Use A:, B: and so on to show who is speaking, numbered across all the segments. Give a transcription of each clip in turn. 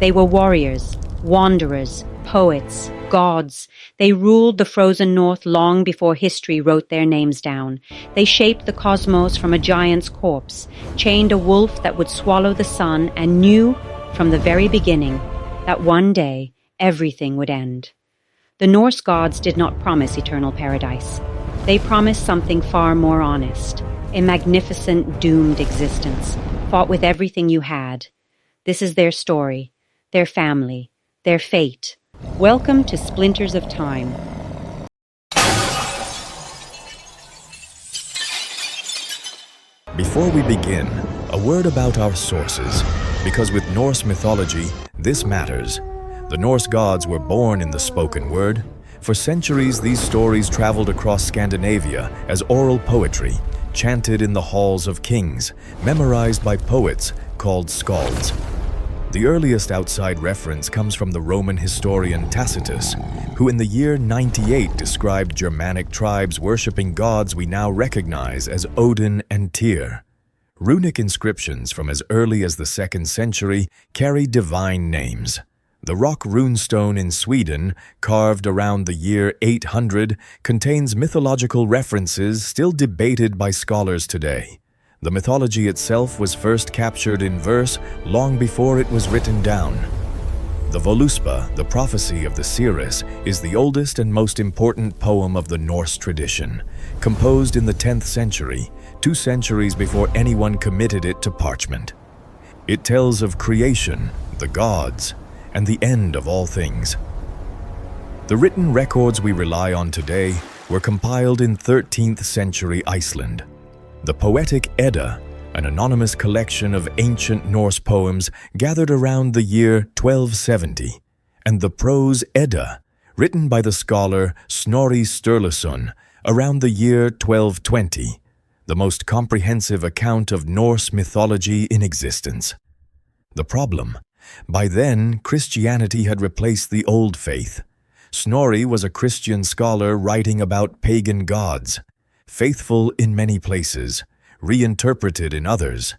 A: They were warriors, wanderers, poets, gods. They ruled the frozen north long before history wrote their names down. They shaped the cosmos from a giant's corpse, chained a wolf that would swallow the sun, and knew from the very beginning that one day everything would end. The Norse gods did not promise eternal paradise. They promised something far more honest, a magnificent doomed existence, fought with everything you had. This is their story, their family, their fate. Welcome to Splinters of Time.
B: Before we begin, a word about our sources, because with Norse mythology, this matters. The Norse gods were born in the spoken word. For centuries, these stories traveled across Scandinavia as oral poetry, chanted in the halls of kings, memorized by poets called skalds. The earliest outside reference comes from the Roman historian Tacitus, who in the year 98 described Germanic tribes worshipping gods we now recognize as Odin and Tyr. Runic inscriptions from as early as the 2nd century carry divine names. The Rök Runestone in Sweden, carved around the year 800, contains mythological references still debated by scholars today. The mythology itself was first captured in verse long before it was written down. The Völuspá, the prophecy of the Seeress, is the oldest and most important poem of the Norse tradition, composed in the 10th century, 2 centuries before anyone committed it to parchment. It tells of creation, the gods, and the end of all things. The written records we rely on today were compiled in 13th century Iceland. The Poetic Edda, an anonymous collection of ancient Norse poems gathered around the year 1270, and the Prose Edda, written by the scholar Snorri Sturluson around the year 1220, the most comprehensive account of Norse mythology in existence. The problem: by then, Christianity had replaced the old faith. Snorri was a Christian scholar writing about pagan gods, faithful in many places, reinterpreted in others.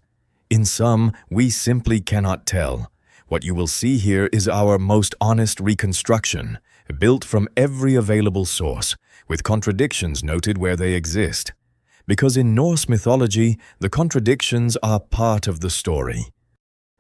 B: In some, we simply cannot tell. What you will see here is our most honest reconstruction, built from every available source, with contradictions noted where they exist. Because in Norse mythology, the contradictions are part of the story.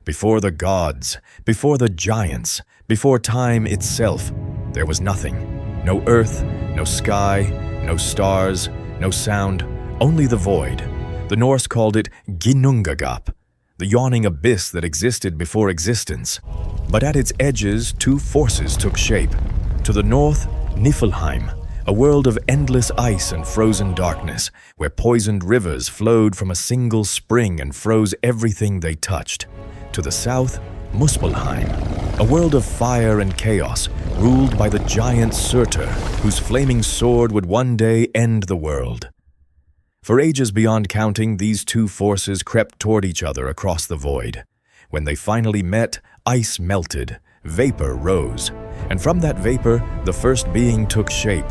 B: Before the gods, before the giants, before time itself, there was nothing. No earth, no sky, no stars, no sound, only the void. The Norse called it Ginnungagap, the yawning abyss that existed before existence. But at its edges, 2 forces took shape. To the north, Niflheim, a world of endless ice and frozen darkness, where poisoned rivers flowed from a single spring and froze everything they touched. To the south, Muspelheim, a world of fire and chaos, ruled by the giant Surtur, whose flaming sword would one day end the world. For ages beyond counting, these 2 forces crept toward each other across the void. When they finally met, ice melted, vapor rose, and from that vapor, the first being took shape.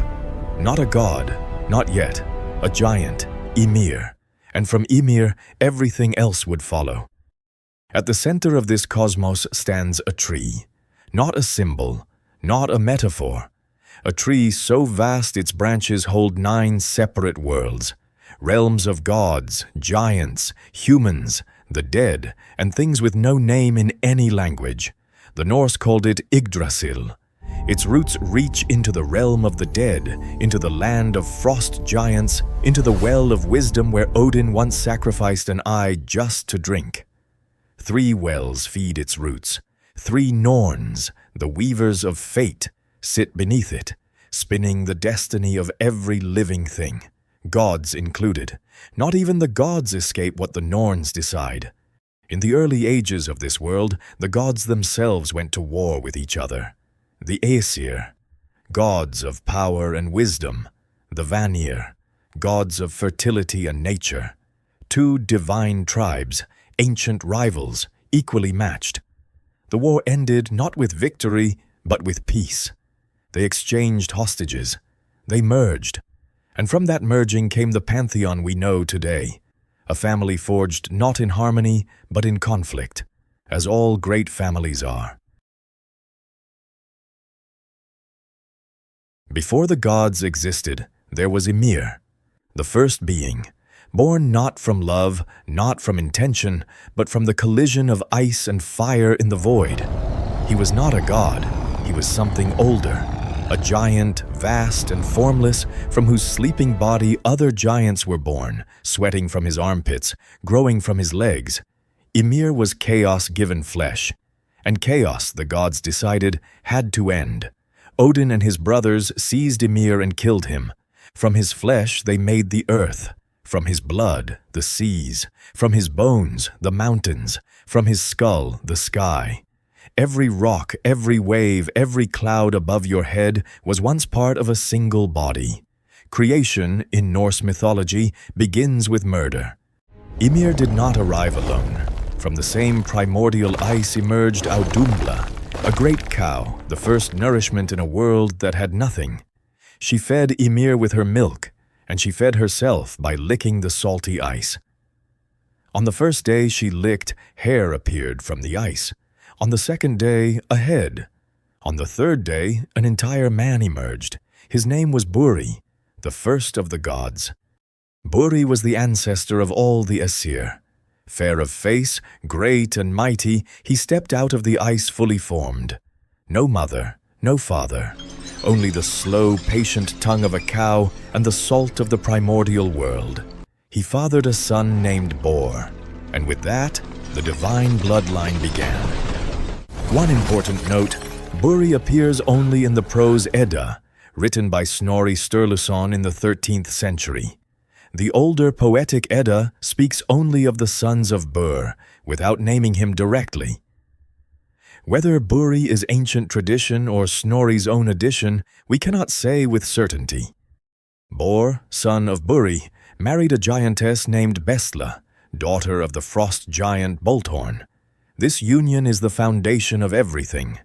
B: Not a god, not yet, a giant, Ymir, and from Ymir, everything else would follow. At the center of this cosmos stands a tree, not a symbol, not a metaphor. A tree so vast its branches hold 9 separate worlds, realms of gods, giants, humans, the dead, and things with no name in any language. The Norse called it Yggdrasil. Its roots reach into the realm of the dead, into the land of frost giants, into the well of wisdom where Odin once sacrificed an eye just to drink. 3 wells feed its roots. 3 Norns, the weavers of fate, sit beneath it, spinning the destiny of every living thing, gods included. Not even the gods escape what the Norns decide. In the early ages of this world, the gods themselves went to war with each other. The Aesir, gods of power and wisdom. The Vanir, gods of fertility and nature. 2 divine tribes, ancient rivals, equally matched. The war ended not with victory, but with peace. They exchanged hostages. They merged. And from that merging came the pantheon we know today, a family forged not in harmony, but in conflict, as all great families are. Before the gods existed, there was Ymir, the first being, born not from love, not from intention, but from the collision of ice and fire in the void. He was not a god, he was something older, a giant, vast and formless, from whose sleeping body other giants were born, sweating from his armpits, growing from his legs. Ymir was chaos given flesh, and chaos, the gods decided, had to end. Odin and his brothers seized Ymir and killed him. From his flesh they made the earth, from his blood the seas, from his bones the mountains, from his skull the sky. Every rock, every wave, every cloud above your head was once part of a single body. Creation, in Norse mythology, begins with murder. Ymir did not arrive alone. From the same primordial ice emerged Audumbla, a great cow, the first nourishment in a world that had nothing. She fed Ymir with her milk, and she fed herself by licking the salty ice. On the first day she licked, hair appeared from the ice. On the second day, a head. On the third day, an entire man emerged. His name was Buri, the first of the gods. Buri was the ancestor of all the Aesir. Fair of face, great and mighty, he stepped out of the ice fully formed. No mother, no father, only the slow, patient tongue of a cow and the salt of the primordial world. He fathered a son named Bor, and with that, the divine bloodline began. One important note, Buri appears only in the prose Edda, written by Snorri Sturluson in the 13th century. The older Poetic Edda speaks only of the sons of Bur, without naming him directly. Whether Buri is ancient tradition or Snorri's own addition, we cannot say with certainty. Bor, son of Buri, married a giantess named Bestla, daughter of the frost giant Bolthorn. This union is the foundation of everything.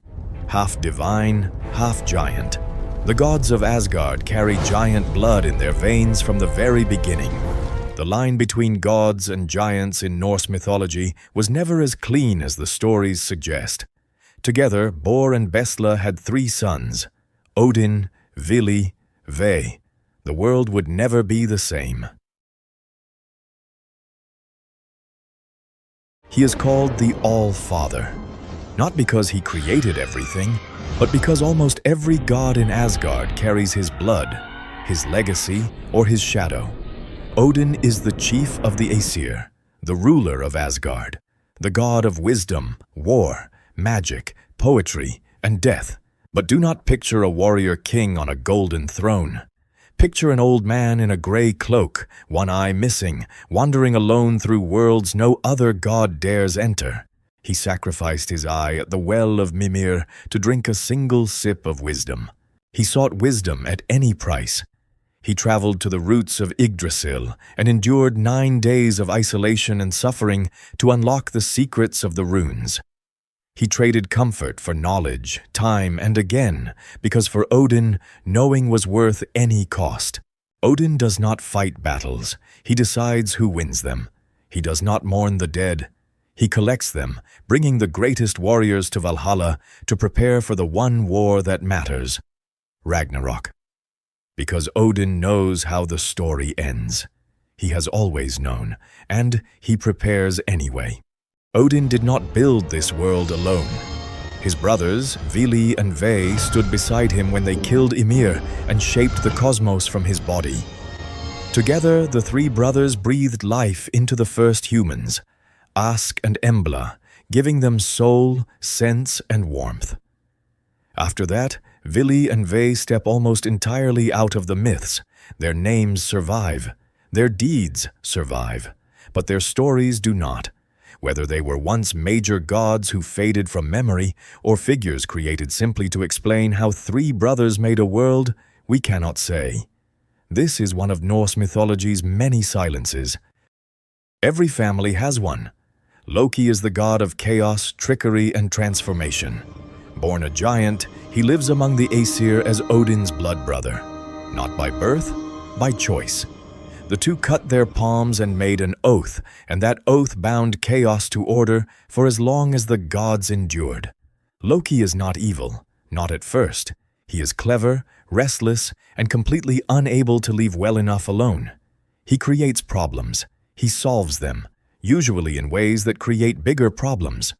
B: Half divine, half giant. The gods of Asgard carry giant blood in their veins from the very beginning. The line between gods and giants in Norse mythology was never as clean as the stories suggest. Together, Bor and Bestla had 3 sons, Odin, Vili, Ve. The world would never be the same. He is called the All-Father, not because he created everything, but because almost every god in Asgard carries his blood, his legacy, or his shadow. Odin is the chief of the Aesir, the ruler of Asgard, the god of wisdom, war, magic, poetry, and death. But do not picture a warrior king on a golden throne. Picture an old man in a gray cloak, one eye missing, wandering alone through worlds no other god dares enter. He sacrificed his eye at the well of Mimir to drink a single sip of wisdom. He sought wisdom at any price. He traveled to the roots of Yggdrasil and endured 9 days of isolation and suffering to unlock the secrets of the runes. He traded comfort for knowledge, time, and again, because for Odin, knowing was worth any cost. Odin does not fight battles. He decides who wins them. He does not mourn the dead. He collects them, bringing the greatest warriors to Valhalla to prepare for the one war that matters, Ragnarok. Because Odin knows how the story ends. He has always known, and he prepares anyway. Odin did not build this world alone. His brothers, Vili and Ve, stood beside him when they killed Ymir and shaped the cosmos from his body. Together, the 3 brothers breathed life into the first humans, Ask and Embla, giving them soul, sense, and warmth. After that, Vili and Ve step almost entirely out of the myths. Their names survive. Their deeds survive. But their stories do not. Whether they were once major gods who faded from memory, or figures created simply to explain how 3 brothers made a world, we cannot say. This is one of Norse mythology's many silences. Every family has one. Loki is the god of chaos, trickery, and transformation. Born a giant, he lives among the Aesir as Odin's blood brother. Not by birth, by choice. The 2 cut their palms and made an oath, and that oath bound chaos to order for as long as the gods endured. Loki is not evil, not at first. He is clever, restless, and completely unable to leave well enough alone. He creates problems. He solves them, usually in ways that create bigger problems.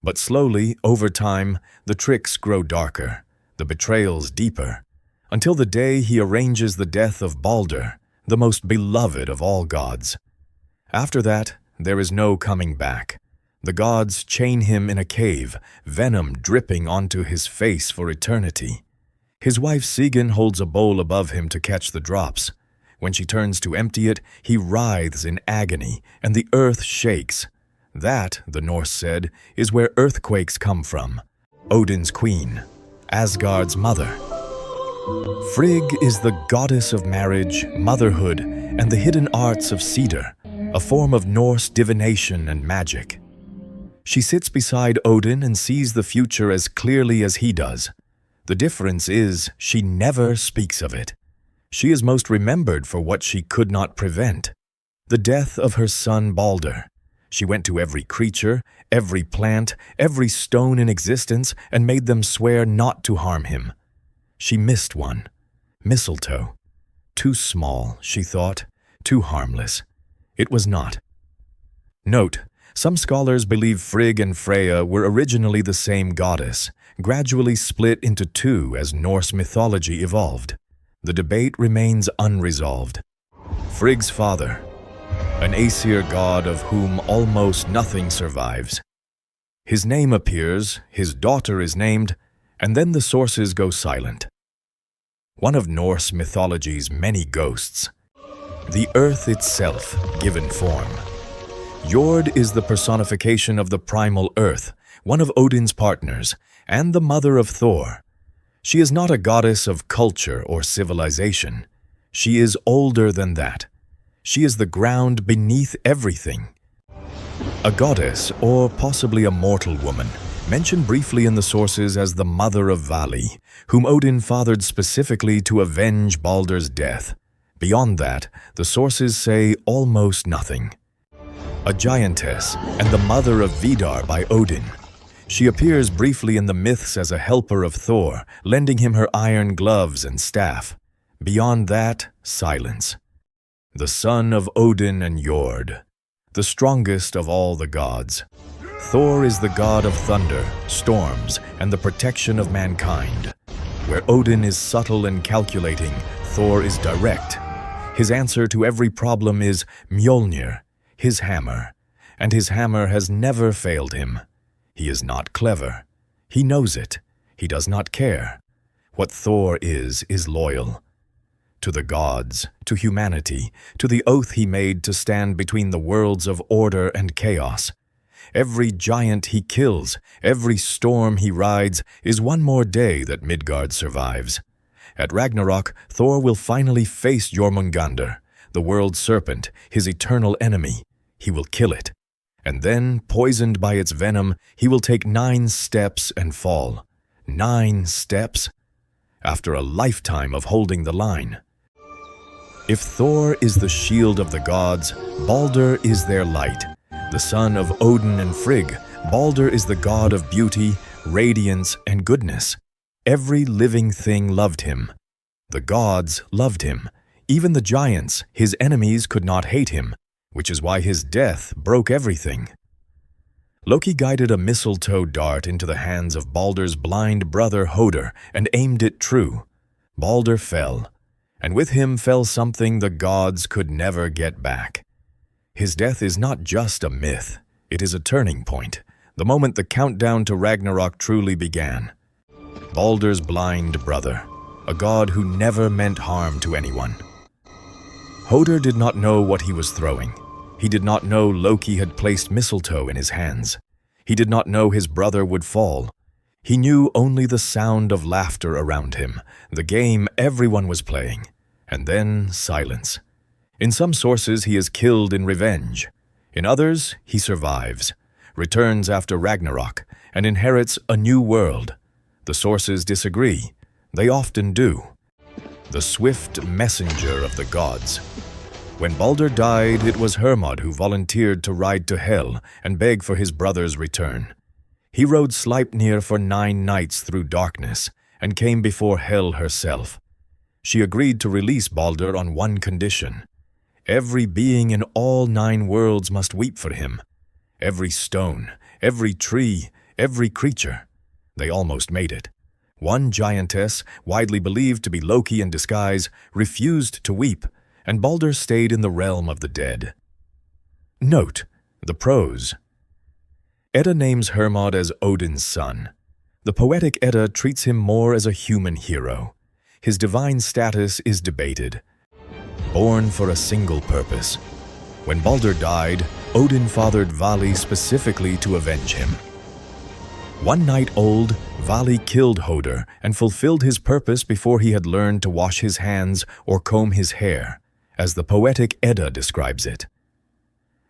B: But slowly, over time, the tricks grow darker, the betrayals deeper, until the day he arranges the death of Balder, the most beloved of all gods. After that, there is no coming back. The gods chain him in a cave, venom dripping onto his face for eternity. His wife Sigyn holds a bowl above him to catch the drops. When she turns to empty it, he writhes in agony, and the earth shakes. That, the Norse said, is where earthquakes come from. Odin's queen, Asgard's mother. Frigg is the goddess of marriage, motherhood, and the hidden arts of cedar, a form of Norse divination and magic. She sits beside Odin and sees the future as clearly as he does. The difference is she never speaks of it. She is most remembered for what she could not prevent, the death of her son Balder. She went to every creature, every plant, every stone in existence, and made them swear not to harm him. She missed one, mistletoe. Too small, she thought, too harmless. It was not. Note, some scholars believe Frigg and Freya were originally the same goddess, gradually split into two as Norse mythology evolved. The debate remains unresolved. Frigg's father, an Aesir god of whom almost nothing survives. His name appears, his daughter is named, and then the sources go silent. One of Norse mythology's many ghosts. The earth itself, given form. Jord is the personification of the primal earth, one of Odin's partners, and the mother of Thor. She is not a goddess of culture or civilization. She is older than that. She is the ground beneath everything. A goddess, or possibly a mortal woman, mentioned briefly in the sources as the mother of Vali, whom Odin fathered specifically to avenge Balder's death. Beyond that, the sources say almost nothing. A giantess and the mother of Vidar by Odin. She appears briefly in the myths as a helper of Thor, lending him her iron gloves and staff. Beyond that, silence. The son of Odin and Jord, the strongest of all the gods. Thor is the god of thunder, storms, and the protection of mankind. Where Odin is subtle and calculating, Thor is direct. His answer to every problem is Mjolnir, his hammer, and his hammer has never failed him. He is not clever. He knows it. He does not care. What Thor is loyal. To the gods, to humanity, to the oath he made to stand between the worlds of order and chaos. Every giant he kills, every storm he rides, is one more day that Midgard survives. At Ragnarok, Thor will finally face Jormungandr, the world serpent, his eternal enemy. He will kill it. And then, poisoned by its venom, he will take 9 steps and fall. 9 steps? After a lifetime of holding the line. If Thor is the shield of the gods, Balder is their light. The son of Odin and Frigg, Balder is the god of beauty, radiance, and goodness. Every living thing loved him. The gods loved him. Even the giants, his enemies, could not hate him, which is why his death broke everything. Loki guided a mistletoe dart into the hands of Balder's blind brother Hodor and aimed it true. Balder fell, and with him fell something the gods could never get back. His death is not just a myth, it is a turning point, the moment the countdown to Ragnarok truly began. Balder's blind brother, a god who never meant harm to anyone. Hodor did not know what he was throwing. He did not know Loki had placed mistletoe in his hands. He did not know his brother would fall. He knew only the sound of laughter around him, the game everyone was playing, and then silence. In some sources he is killed in revenge. In others, he survives, returns after Ragnarok, and inherits a new world. The sources disagree. They often do. The swift messenger of the gods. When Balder died, it was Hermod who volunteered to ride to Hel and beg for his brother's return. He rode Sleipnir for 9 nights through darkness and came before Hel herself. She agreed to release Balder on one condition. Every being in all 9 worlds must weep for him. Every stone, every tree, every creature. They almost made it. One giantess, widely believed to be Loki in disguise, refused to weep, and Balder stayed in the realm of the dead. Note: the prose. Edda names Hermod as Odin's son. The Poetic Edda treats him more as a human hero. His divine status is debated. Born for a single purpose. When Balder died, Odin fathered Vali specifically to avenge him. 1 night old, Vali killed Hoder and fulfilled his purpose before he had learned to wash his hands or comb his hair, as the Poetic Edda describes it.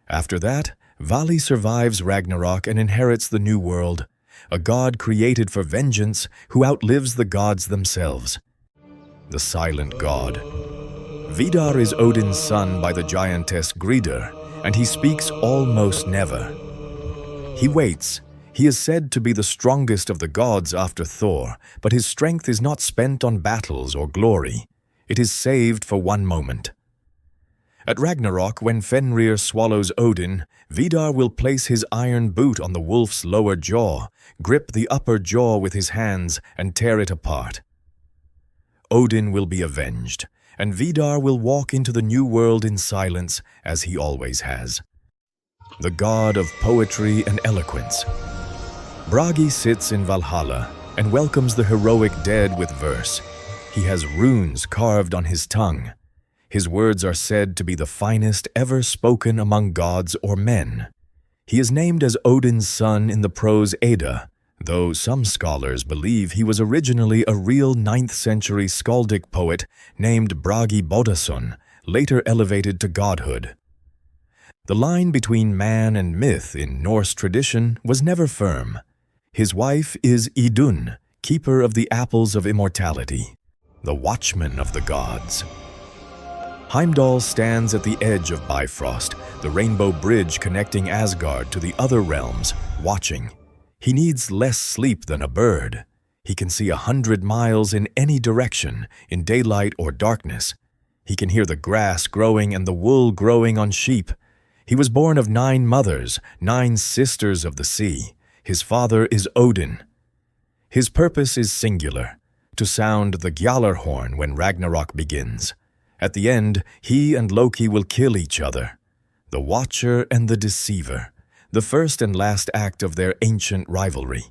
B: After that, Vali survives Ragnarok and inherits the new world, a god created for vengeance who outlives the gods themselves. The silent god. Vidar is Odin's son by the giantess Gridr, and he speaks almost never. He waits. He is said to be the strongest of the gods after Thor, but his strength is not spent on battles or glory. It is saved for one moment. At Ragnarok, when Fenrir swallows Odin, Vidar will place his iron boot on the wolf's lower jaw, grip the upper jaw with his hands, and tear it apart. Odin will be avenged, and Vidar will walk into the new world in silence, as he always has. The god of poetry and eloquence. Bragi sits in Valhalla and welcomes the heroic dead with verse. He has runes carved on his tongue. His words are said to be the finest ever spoken among gods or men. He is named as Odin's son in the prose Edda, though some scholars believe he was originally a real 9th century skaldic poet named Bragi Boddason, later elevated to godhood. The line between man and myth in Norse tradition was never firm. His wife is Idun, keeper of the apples of immortality, the watchman of the gods. Heimdall stands at the edge of Bifrost, the rainbow bridge connecting Asgard to the other realms, watching. He needs less sleep than a bird. He can see 100 miles in any direction, in daylight or darkness. He can hear the grass growing and the wool growing on sheep. He was born of 9 mothers, 9 sisters of the sea. His father is Odin. His purpose is singular, to sound the Gjallarhorn when Ragnarok begins. At the end, he and Loki will kill each other. The Watcher and the Deceiver, the first and last act of their ancient rivalry.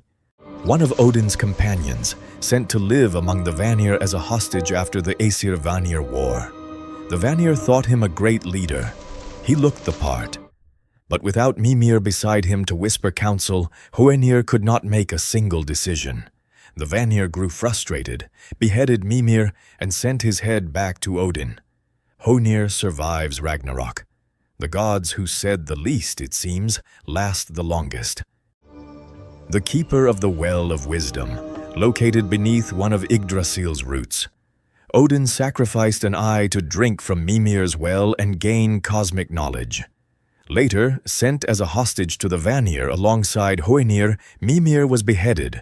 B: One of Odin's companions, sent to live among the Vanir as a hostage after the Aesir-Vanir war. The Vanir thought him a great leader. He looked the part. But without Mimir beside him to whisper counsel, Hoenir could not make a single decision. The Vanir grew frustrated, beheaded Mimir, and sent his head back to Odin. Hoenir survives Ragnarok. The gods who said the least, it seems, last the longest. The keeper of the Well of Wisdom, located beneath one of Yggdrasil's roots. Odin sacrificed an eye to drink from Mimir's well and gain cosmic knowledge. Later, sent as a hostage to the Vanir alongside Hoenir, Mimir was beheaded.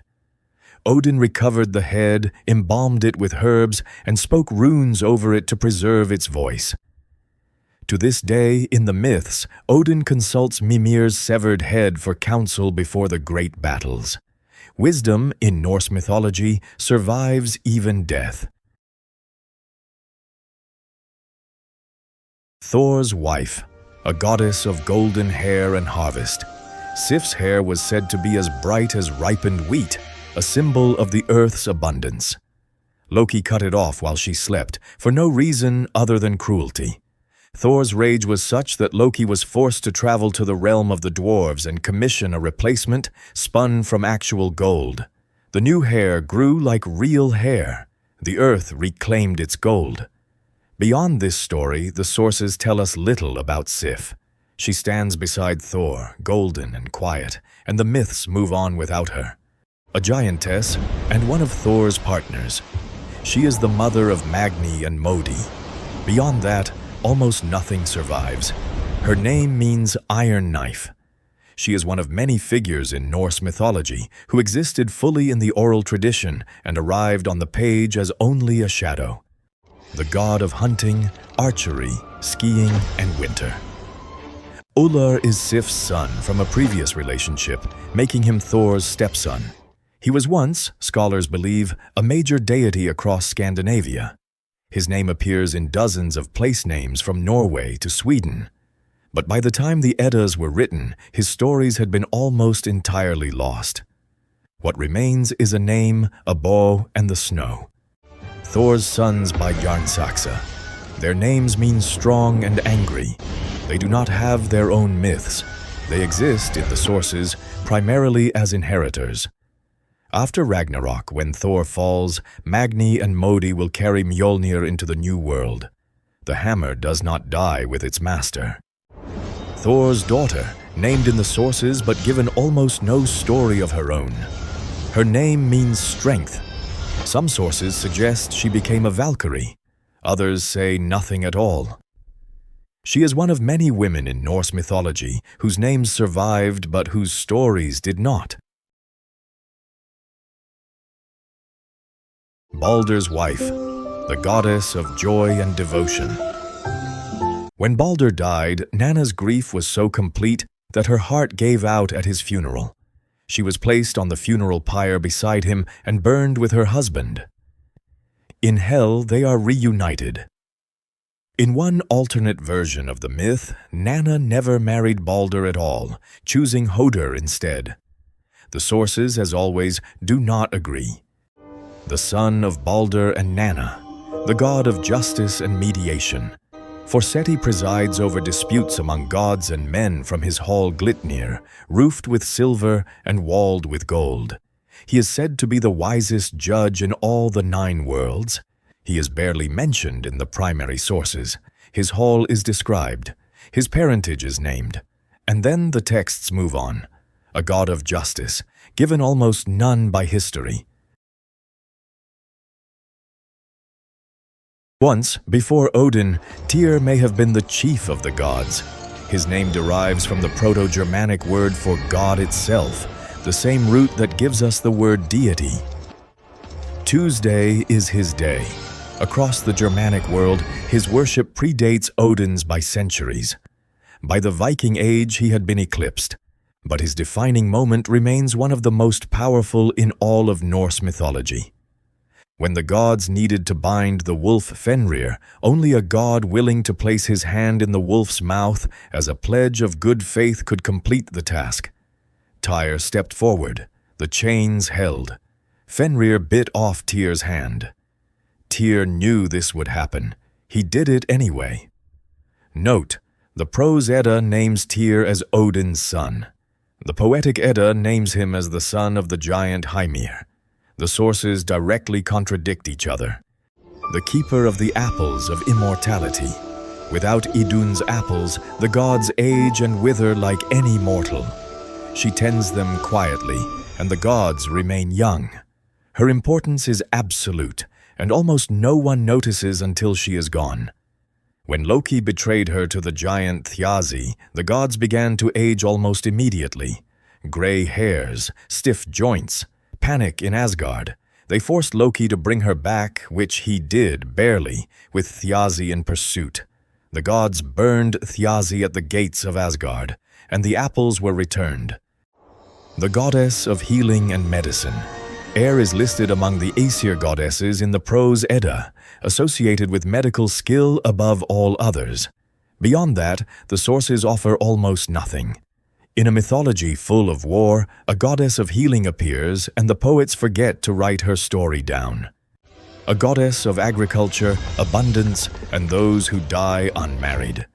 B: Odin recovered the head, embalmed it with herbs, and spoke runes over it to preserve its voice. To this day, in the myths, Odin consults Mimir's severed head for counsel before the great battles. Wisdom, in Norse mythology, survives even death. Thor's wife, a goddess of golden hair and harvest. Sif's hair was said to be as bright as ripened wheat, a symbol of the earth's abundance. Loki cut it off while she slept, for no reason other than cruelty. Thor's rage was such that Loki was forced to travel to the realm of the dwarves and commission a replacement spun from actual gold. The new hair grew like real hair. The earth reclaimed its gold. Beyond this story, the sources tell us little about Sif. She stands beside Thor, golden and quiet, and the myths move on without her. A giantess and one of Thor's partners. She is the mother of Magni and Modi. Beyond that, almost nothing survives. Her name means iron knife. She is one of many figures in Norse mythology who existed fully in the oral tradition and arrived on the page as only a shadow. the god of hunting, archery, skiing, and winter. Ullr is Sif's son from a previous relationship, making him Thor's stepson. He was once, scholars believe, a major deity across Scandinavia. His name appears in dozens of place names from Norway to Sweden. But by the time the Eddas were written, his stories had been almost entirely lost. What remains is a name, a bow, and the snow. Thor's sons by Jarnsaxa. Their names mean strong and angry. They do not have their own myths. They exist in the sources primarily as inheritors. After Ragnarok, when Thor falls, Magni and Modi will carry Mjolnir into the new world. The hammer does not die with its master. Thor's daughter, named in the sources but given almost no story of her own. Her name means strength. Some sources suggest she became a Valkyrie. Others say nothing at all. She is one of many women in Norse mythology whose names survived but whose stories did not. Baldur's wife, the goddess of joy and devotion. When Baldur died, Nanna's grief was so complete that her heart gave out at his funeral. She was placed on the funeral pyre beside him and burned with her husband. In Hell, they are reunited. In one alternate version of the myth, Nanna never married Baldur at all, choosing Hodur instead. The sources, as always, do not agree. The son of Baldur and Nanna, the god of justice and mediation. For Seti presides over disputes among gods and men from his hall Glitnir, roofed with silver and walled with gold. He is said to be the wisest judge in all the 9 worlds. He is barely mentioned in the primary sources. His hall is described. His parentage is named. And then the texts move on. A god of justice, given almost none by history. Once, before Odin, Tyr may have been the chief of the gods. His name derives from the Proto-Germanic word for god itself, the same root that gives us the word deity. Tuesday is his day. Across the Germanic world, his worship predates Odin's by centuries. By the Viking age, he had been eclipsed, but his defining moment remains one of the most powerful in all of Norse mythology. When the gods needed to bind the wolf Fenrir, only a god willing to place his hand in the wolf's mouth as a pledge of good faith could complete the task. Tyr stepped forward. The chains held. Fenrir bit off Tyr's hand. Tyr knew this would happen. He did it anyway. Note, the Prose Edda names Tyr as Odin's son. The Poetic Edda names him as the son of the giant Hymir. The sources directly contradict each other. The keeper of the apples of immortality. Without Idun's apples, the gods age and wither like any mortal. She tends them quietly, and the gods remain young. Her importance is absolute, and almost no one notices until she is gone. When Loki betrayed her to the giant Thjazi, the gods began to age almost immediately. Gray hairs, stiff joints, panic in Asgard. They forced Loki to bring her back, which he did, barely, with Thjazi in pursuit. The gods burned Thjazi at the gates of Asgard, and the apples were returned. The goddess of healing and medicine. Air is listed among the Aesir goddesses in the Prose Edda, associated with medical skill above all others. Beyond that, the sources offer almost nothing. In a mythology full of war, a goddess of healing appears, and the poets forget to write her story down. A goddess of agriculture, abundance, and those who die unmarried.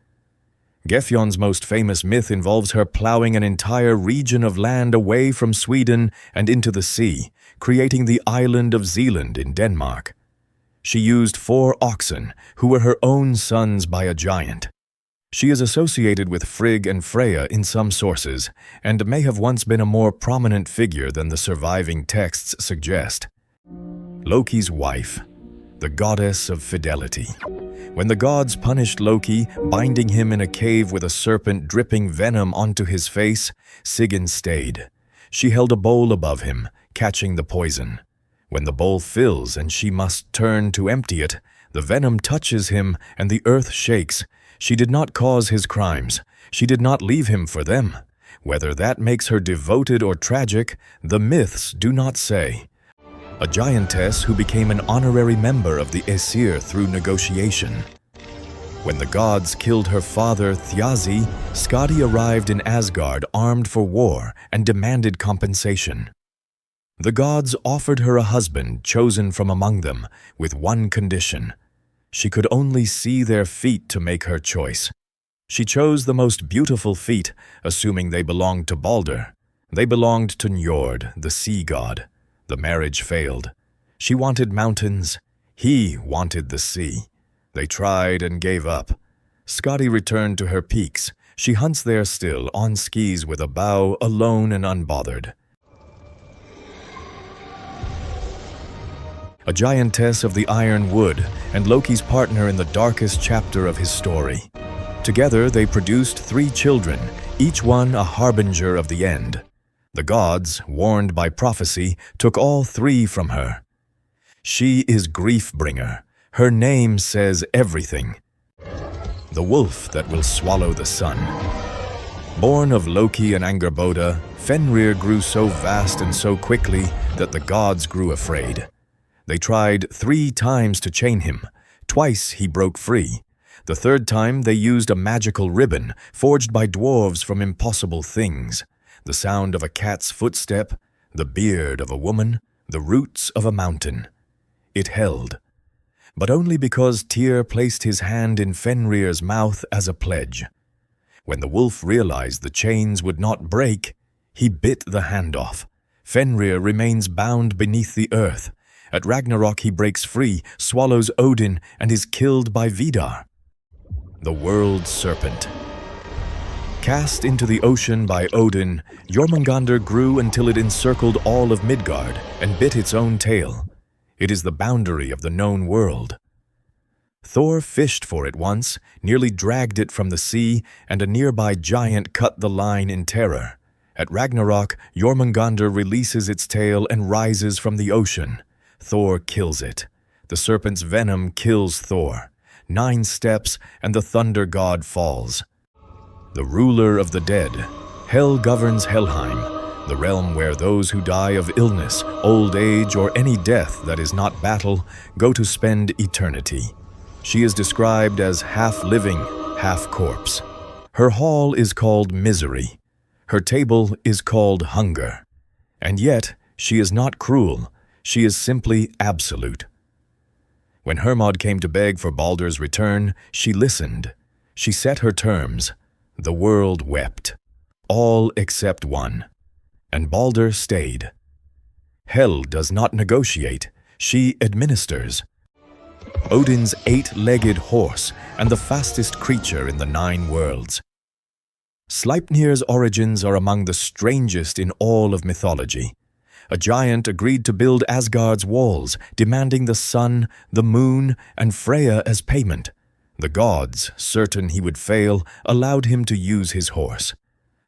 B: Gefjon's most famous myth involves her plowing an entire region of land away from Sweden and into the sea, creating the island of Zealand in Denmark. She used 4 oxen, who were her own sons by a giant. She is associated with Frigg and Freya in some sources, and may have once been a more prominent figure than the surviving texts suggest. Loki's wife, the goddess of fidelity. When the gods punished Loki, binding him in a cave with a serpent dripping venom onto his face, Sigyn stayed. She held a bowl above him, catching the poison. When the bowl fills and she must turn to empty it, The venom touches him, and the earth shakes. She did not cause his crimes. She did not leave him for them. Whether that makes her devoted or tragic, the myths do not say. A giantess who became an honorary member of the Aesir through negotiation. When the gods killed her father, Thjazi, Skadi arrived in Asgard armed for war and demanded compensation. The gods offered her a husband chosen from among them, with one condition. She could only see their feet to make her choice. She chose the most beautiful feet, assuming they belonged to Balder. They belonged to Njord, the sea god. The marriage failed. She wanted mountains. He wanted the sea. They tried and gave up. Skadi returned to her peaks. She hunts there still, on skis with a bow, alone and unbothered. A giantess of the iron wood, and Loki's partner in the darkest chapter of his story. Together they produced 3 children, each one a harbinger of the end. The gods, warned by prophecy, took all 3 from her. She is grief-bringer. Her name says everything. The wolf that will swallow the sun. Born of Loki and Angerboda, Fenrir grew so vast and so quickly that the gods grew afraid. They tried 3 times to chain him. Twice he broke free. The 3rd time they used a magical ribbon forged by dwarves from impossible things. The sound of a cat's footstep, the beard of a woman, the roots of a mountain. It held. But only because Tyr placed his hand in Fenrir's mouth as a pledge. When the wolf realized the chains would not break, he bit the hand off. Fenrir remains bound beneath the earth. At Ragnarok he breaks free, swallows Odin, and is killed by Vidar. The world serpent. Cast into the ocean by Odin, Jormungandr grew until it encircled all of Midgard and bit its own tail. It is the boundary of the known world. Thor fished for it once, nearly dragged it from the sea, and a nearby giant cut the line in terror. At Ragnarok, Jormungandr releases its tail and rises from the ocean. Thor kills it. The serpent's venom kills Thor. 9 steps, and the thunder god falls. The ruler of the dead. Hel governs Helheim, the realm where those who die of illness, old age, or any death that is not battle go to spend eternity. She is described as half living, half corpse. Her hall is called misery. Her table is called hunger. And yet, she is not cruel. She is simply absolute. When Hermod came to beg for Baldur's return, she listened. She set her terms. The world wept. All except one. And Baldur stayed. Hel does not negotiate. She administers. Odin's 8-legged horse and the fastest creature in the 9 worlds. Sleipnir's origins are among the strangest in all of mythology. A giant agreed to build Asgard's walls, demanding the sun, the moon, and Freya as payment. The gods, certain he would fail, allowed him to use his horse.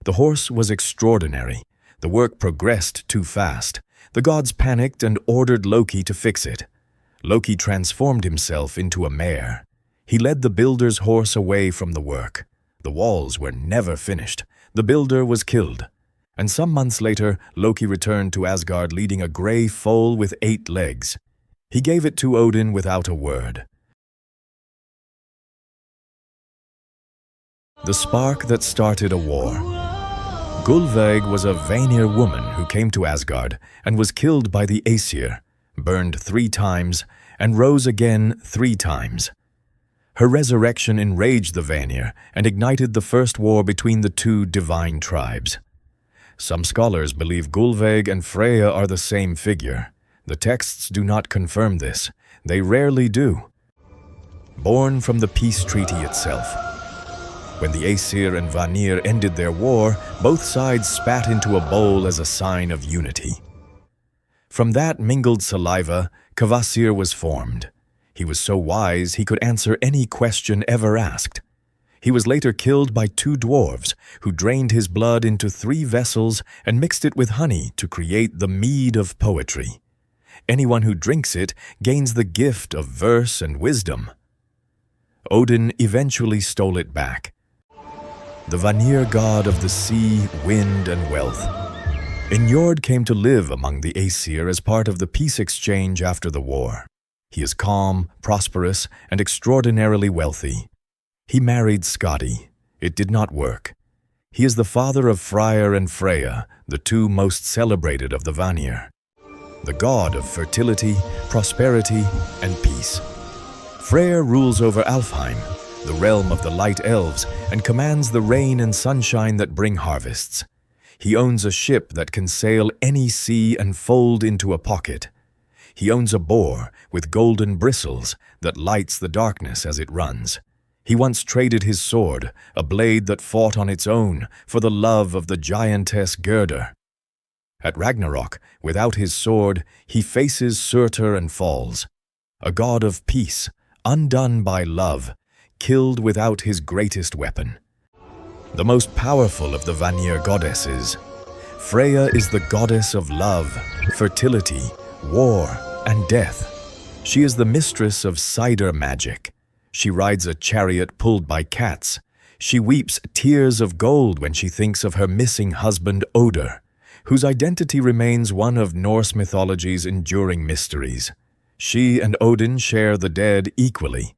B: The horse was extraordinary. The work progressed too fast. The gods panicked and ordered Loki to fix it. Loki transformed himself into a mare. He led the builder's horse away from the work. The walls were never finished. The builder was killed. And some months later, Loki returned to Asgard leading a grey foal with 8 legs. He gave it to Odin without a word. The spark that started a war. Gullveig was a Vanir woman who came to Asgard and was killed by the Aesir, burned 3 times, and rose again 3 times. Her resurrection enraged the Vanir and ignited the first war between the 2 divine tribes. Some scholars believe Gullveig and Freya are the same figure. The texts do not confirm this. They rarely do. Born from the peace treaty itself. When the Aesir and Vanir ended their war, both sides spat into a bowl as a sign of unity. From that mingled saliva, Kvasir was formed. He was so wise he could answer any question ever asked. He was later killed by 2 dwarves, who drained his blood into 3 vessels and mixed it with honey to create the mead of poetry. Anyone who drinks it gains the gift of verse and wisdom. Odin eventually stole it back. The Vanir god of the sea, wind, and wealth. Njord came to live among the Aesir as part of the peace exchange after the war. He is calm, prosperous, and extraordinarily wealthy. He married Skadi. It did not work. He is the father of Freya and Freya, the two most celebrated of the Vanir, the god of fertility, prosperity, and peace. Freya rules over Alfheim, the realm of the light elves, and commands the rain and sunshine that bring harvests. He owns a ship that can sail any sea and fold into a pocket. He owns a boar with golden bristles that lights the darkness as it runs. He once traded his sword, a blade that fought on its own, for the love of the giantess Gerda. At Ragnarok, without his sword, he faces Surtur and falls. A god of peace, undone by love, killed without his greatest weapon. The most powerful of the Vanir goddesses, Freya is the goddess of love, fertility, war, and death. She is the mistress of cider magic. She rides a chariot pulled by cats. She weeps tears of gold when she thinks of her missing husband Odin, whose identity remains one of Norse mythology's enduring mysteries. She and Odin share the dead equally.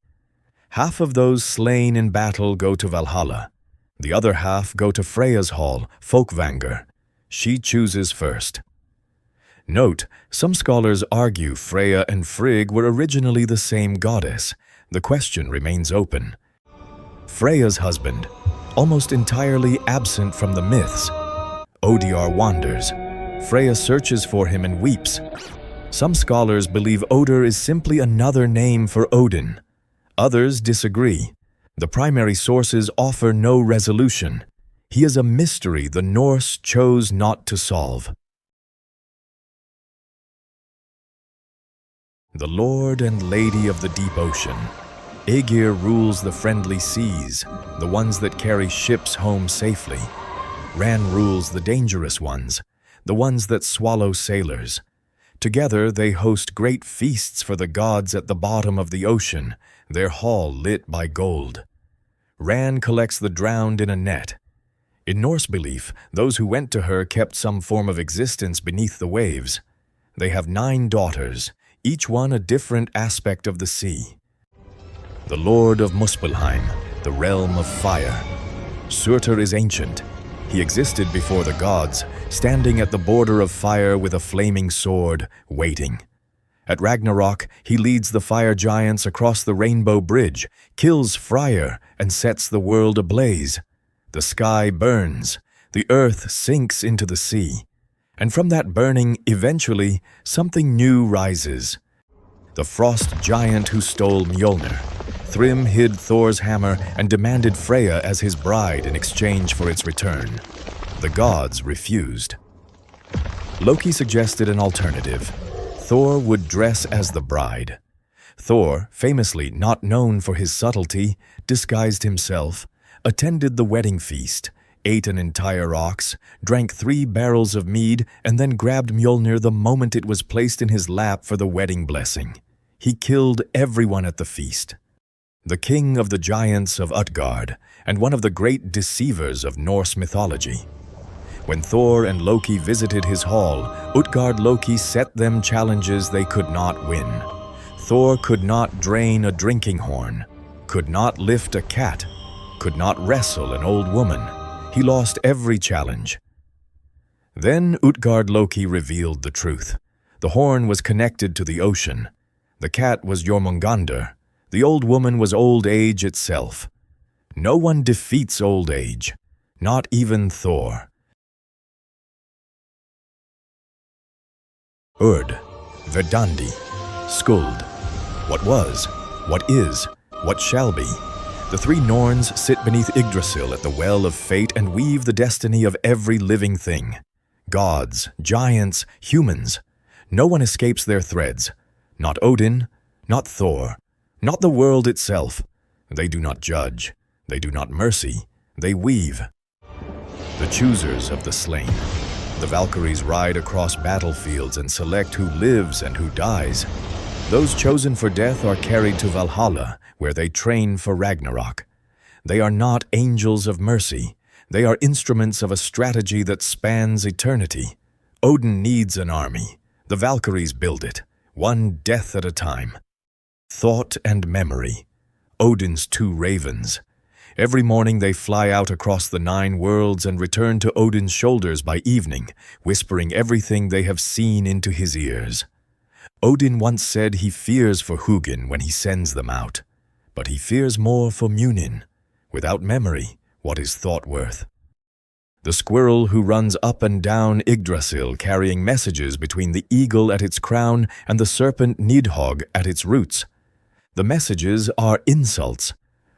B: Half of those slain in battle go to Valhalla. The other half go to Freya's hall, Folkvanger. She chooses first. Note, some scholars argue Freya and Frigg were originally the same goddess. The question remains open. Freya's husband, almost entirely absent from the myths. Odiar wanders. Freya searches for him and weeps. Some scholars believe Odin is simply another name for Odin. Others disagree. The primary sources offer no resolution. He is a mystery the Norse chose not to solve. The Lord and Lady of the Deep Ocean. Aegir rules the friendly seas, the ones that carry ships home safely. Ran rules the dangerous ones, the ones that swallow sailors. Together they host great feasts for the gods at the bottom of the ocean, their hall lit by gold. Ran collects the drowned in a net. In Norse belief, those who went to her kept some form of existence beneath the waves. They have 9 daughters, each one a different aspect of the sea. The Lord of Muspelheim, the realm of fire. Surtur is ancient. He existed before the gods, standing at the border of fire with a flaming sword, waiting. At Ragnarok, he leads the fire giants across the Rainbow Bridge, kills Freya, and sets the world ablaze. The sky burns, the earth sinks into the sea, and from that burning, eventually, something new rises. The frost giant who stole Mjolnir. Thrym hid Thor's hammer and demanded Freya as his bride in exchange for its return. The gods refused. Loki suggested an alternative. Thor would dress as the bride. Thor, famously not known for his subtlety, disguised himself, attended the wedding feast, ate an entire ox, drank 3 barrels of mead, and then grabbed Mjolnir the moment it was placed in his lap for the wedding blessing. He killed everyone at the feast. The king of the giants of Utgard, and one of the great deceivers of Norse mythology. When Thor and Loki visited his hall, Utgard-Loki set them challenges they could not win. Thor could not drain a drinking horn, could not lift a cat, could not wrestle an old woman. He lost every challenge. Then Utgard-Loki revealed the truth. The horn was connected to the ocean. The cat was Jormungandr. The old woman was old age itself. No one defeats old age, not even Thor. Urd, Verdandi, Skuld. What was, what is, what shall be. The 3 Norns sit beneath Yggdrasil at the well of fate and weave the destiny of every living thing. Gods, giants, humans. No one escapes their threads. Not Odin, not Thor, not the world itself. They do not judge. They do not mercy. They weave. The choosers of the slain. The Valkyries ride across battlefields and select who lives and who dies. Those chosen for death are carried to Valhalla, where they train for Ragnarok. They are not angels of mercy. They are instruments of a strategy that spans eternity. Odin needs an army. The Valkyries build it, one death at a time. Thought and memory. Odin's two ravens. Every morning they fly out across the 9 worlds and return to Odin's shoulders by evening, whispering everything they have seen into his ears. Odin once said he fears for Hugin when he sends them out, but he fears more for Munin. Without memory, what is thought worth? The squirrel who runs up and down Yggdrasil carrying messages between the eagle at its crown and the serpent Nidhogg at its roots. The messages are insults.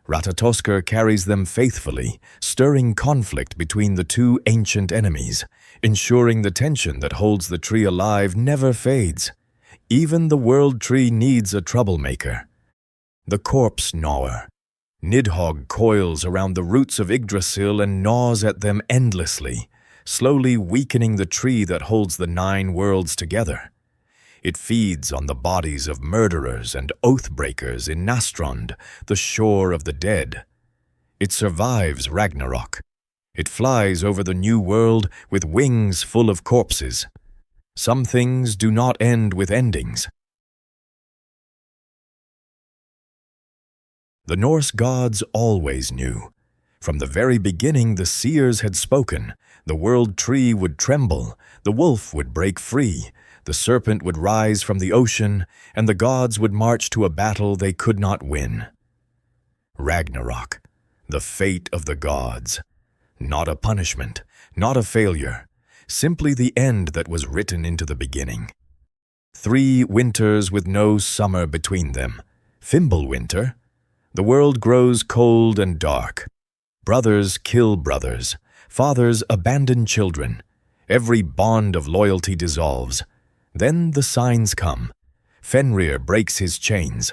B: Ratatoskr carries them faithfully, stirring conflict between the two ancient enemies, ensuring the tension that holds the tree alive never fades. Even the world tree needs a troublemaker. The corpse gnawer. Nidhogg coils around the roots of Yggdrasil and gnaws at them endlessly, slowly weakening the tree that holds the 9 worlds together. It feeds on the bodies of murderers and oath-breakers in Nastrond, the shore of the dead. It survives Ragnarok. It flies over the new world with wings full of corpses. Some things do not end with endings. The Norse gods always knew. From the very beginning, the seers had spoken. The world tree would tremble, the wolf would break free, the serpent would rise from the ocean, and the gods would march to a battle they could not win. Ragnarok, the fate of the gods. Not a punishment, not a failure, simply the end that was written into the beginning. 3 winters with no summer between them. Fimbulwinter. The world grows cold and dark. Brothers kill brothers. Fathers abandon children. Every bond of loyalty dissolves. Then the signs come. Fenrir breaks his chains.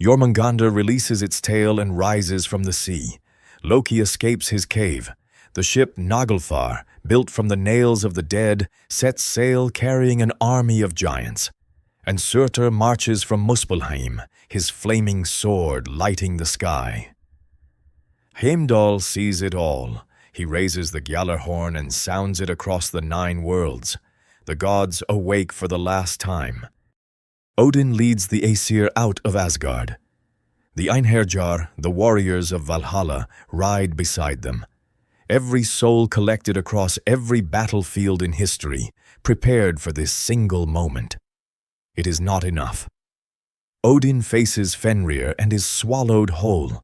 B: Jormungandr releases its tail and rises from the sea. Loki escapes his cave. The ship Naglfar, built from the nails of the dead, sets sail carrying an army of giants. And Surtur marches from Muspelheim, his flaming sword lighting the sky. Heimdall sees it all. He raises the Gjallarhorn and sounds it across the 9 worlds. The gods awake for the last time. Odin leads the Aesir out of Asgard. The Einherjar, the warriors of Valhalla, ride beside them. Every soul collected across every battlefield in history, prepared for this single moment. It is not enough. Odin faces Fenrir and is swallowed whole.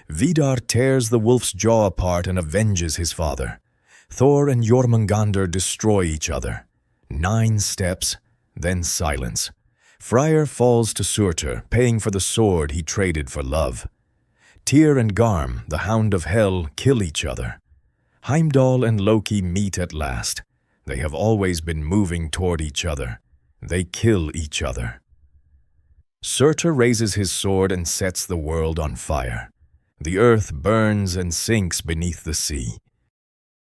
B: Vidar tears the wolf's jaw apart and avenges his father. Thor and Jormungandr destroy each other. 9 steps, then silence. Freyr falls to Surtur, paying for the sword he traded for love. Tyr and Garm, the hound of hell, kill each other. Heimdall and Loki meet at last. They have always been moving toward each other. They kill each other. Surtur raises his sword and sets the world on fire. The earth burns and sinks beneath the sea.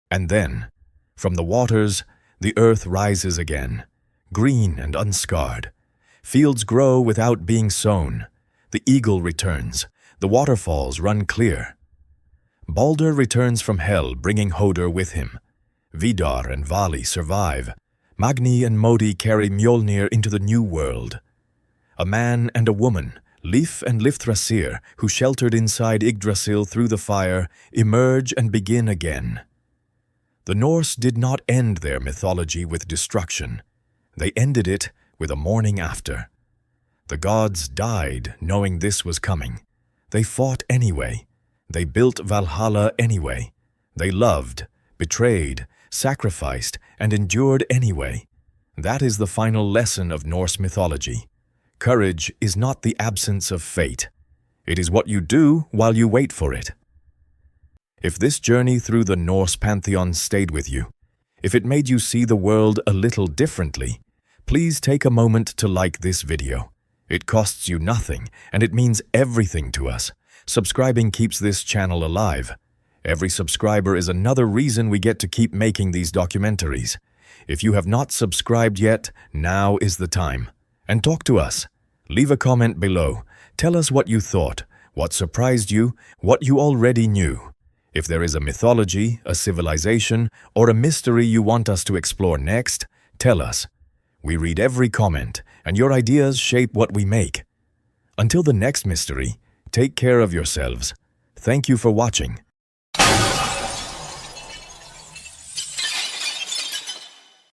B: And then, from the waters, the earth rises again, green and unscarred. Fields grow without being sown. The eagle returns. The waterfalls run clear. Balder returns from hell, bringing Hodor with him. Vidar and Vali survive. Magni and Modi carry Mjolnir into the new world. A man and a woman, Lif and Lifthrasir, who sheltered inside Yggdrasil through the fire, emerge and begin again. The Norse did not end their mythology with destruction. They ended it with a morning after. The gods died knowing this was coming. They fought anyway. They built Valhalla anyway. They loved, betrayed, sacrificed, and endured anyway. That is the final lesson of Norse mythology. Courage is not the absence of fate. It is what you do while you wait for it. If this journey through the Norse pantheon stayed with you, if it made you see the world a little differently, please take a moment to like this video. It costs you nothing, and it means everything to us. Subscribing keeps this channel alive. Every subscriber is another reason we get to keep making these documentaries. If you have not subscribed yet, now is the time. And talk to us. Leave a comment below. Tell us what you thought, what surprised you, what you already knew. If there is a mythology, a civilization, or a mystery you want us to explore next, tell us. We read every comment, and your ideas shape what we make. Until the next mystery, take care of yourselves. Thank you for watching.